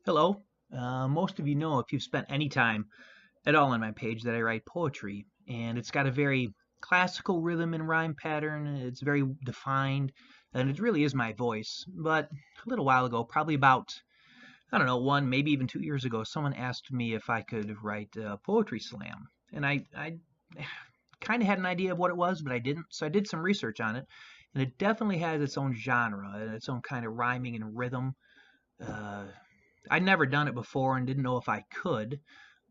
Hello. Most of you know if you've spent any time at all on my page that I write poetry, and it's got a very classical rhythm and rhyme pattern. It's very defined, and it really is my voice. But a little while ago, probably about, I don't know, 1, maybe even 2 years ago, someone asked me if I could write a poetry slam. And I kind of had an idea of what it was, but I didn't. So I did some research on it, and it definitely has its own genre and its own kind of rhyming and rhythm. Uh, I'd never done it before and didn't know if I could,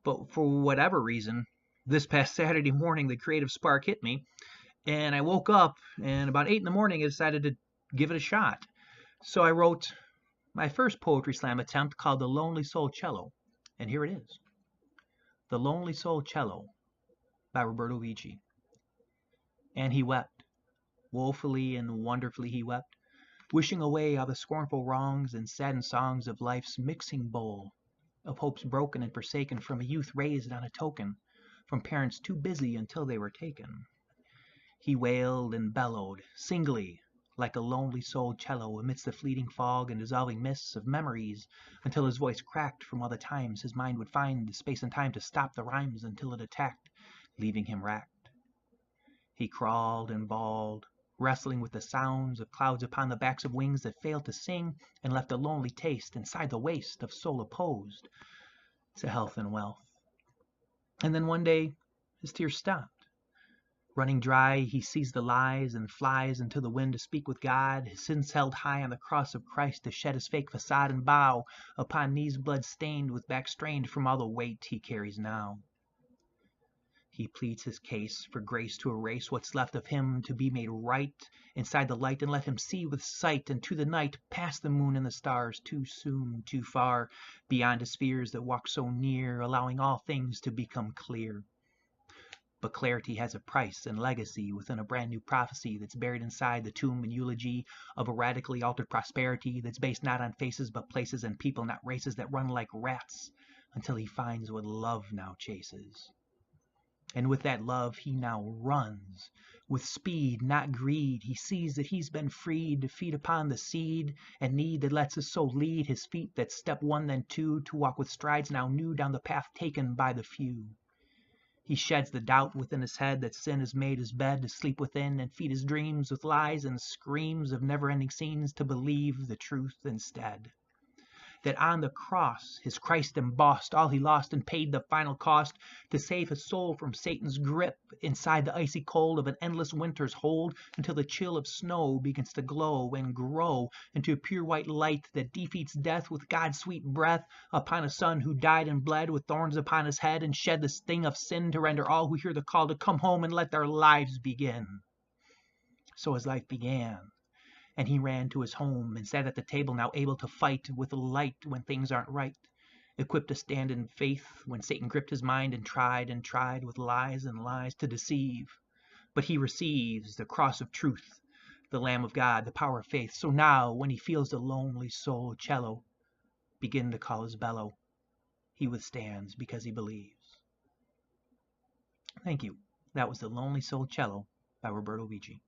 but for whatever reason, this past Saturday morning, the creative spark hit me, and I woke up, and about 8 in the morning, I decided to give it a shot. So I wrote my first poetry slam attempt called The Lonely Soul Cello, and here it is. The Lonely Soul Cello by Roberto Vici. And he wept, woefully and wonderfully he wept, wishing away all the scornful wrongs and saddened songs of life's mixing bowl, of hopes broken and forsaken from a youth raised on a token, from parents too busy until they were taken. He wailed and bellowed, singly, like a lonely souled cello amidst the fleeting fog and dissolving mists of memories, until his voice cracked from all the times his mind would find the space and time to stop the rhymes until it attacked, leaving him racked. He crawled and bawled, wrestling with the sounds of clouds upon the backs of wings that failed to sing and left a lonely taste inside the waste of soul opposed to health and wealth. And then one day his tears stopped. Running dry, he sees the lies and flies into the wind to speak with God, his sins held high on the cross of Christ to shed his fake facade and bow upon knees blood stained with back strained from all the weight he carries now. He pleads his case for grace to erase what's left of him to be made right inside the light and let him see with sight into the night past the moon and the stars too soon, too far, beyond his fears that walk so near, allowing all things to become clear. But clarity has a price and legacy within a brand new prophecy that's buried inside the tomb and eulogy of a radically altered prosperity that's based not on faces but places and people, not races that run like rats until he finds what love now chases. And with that love he now runs, with speed, not greed. He sees that he's been freed to feed upon the seed and need that lets his soul lead his feet that step one then two to walk with strides now new down the path taken by the few. He sheds the doubt within his head that sin has made his bed to sleep within and feed his dreams with lies and screams of never-ending scenes to believe the truth instead. That on the cross his Christ embossed all he lost and paid the final cost to save his soul from Satan's grip inside the icy cold of an endless winter's hold until the chill of snow begins to glow and grow into a pure white light that defeats death with God's sweet breath upon a son who died and bled with thorns upon his head and shed the sting of sin to render all who hear the call to come home and let their lives begin. So his life began. And he ran to his home and sat at the table, now able to fight with light when things aren't right, equipped to stand in faith when Satan gripped his mind and tried with lies and lies to deceive. But he receives the cross of truth, the Lamb of God, the power of faith. So now, when he feels the lonely soul cello begin to call his bellow, he withstands because he believes. Thank you. That was The Lonely Soul Cello by Roberto Vici.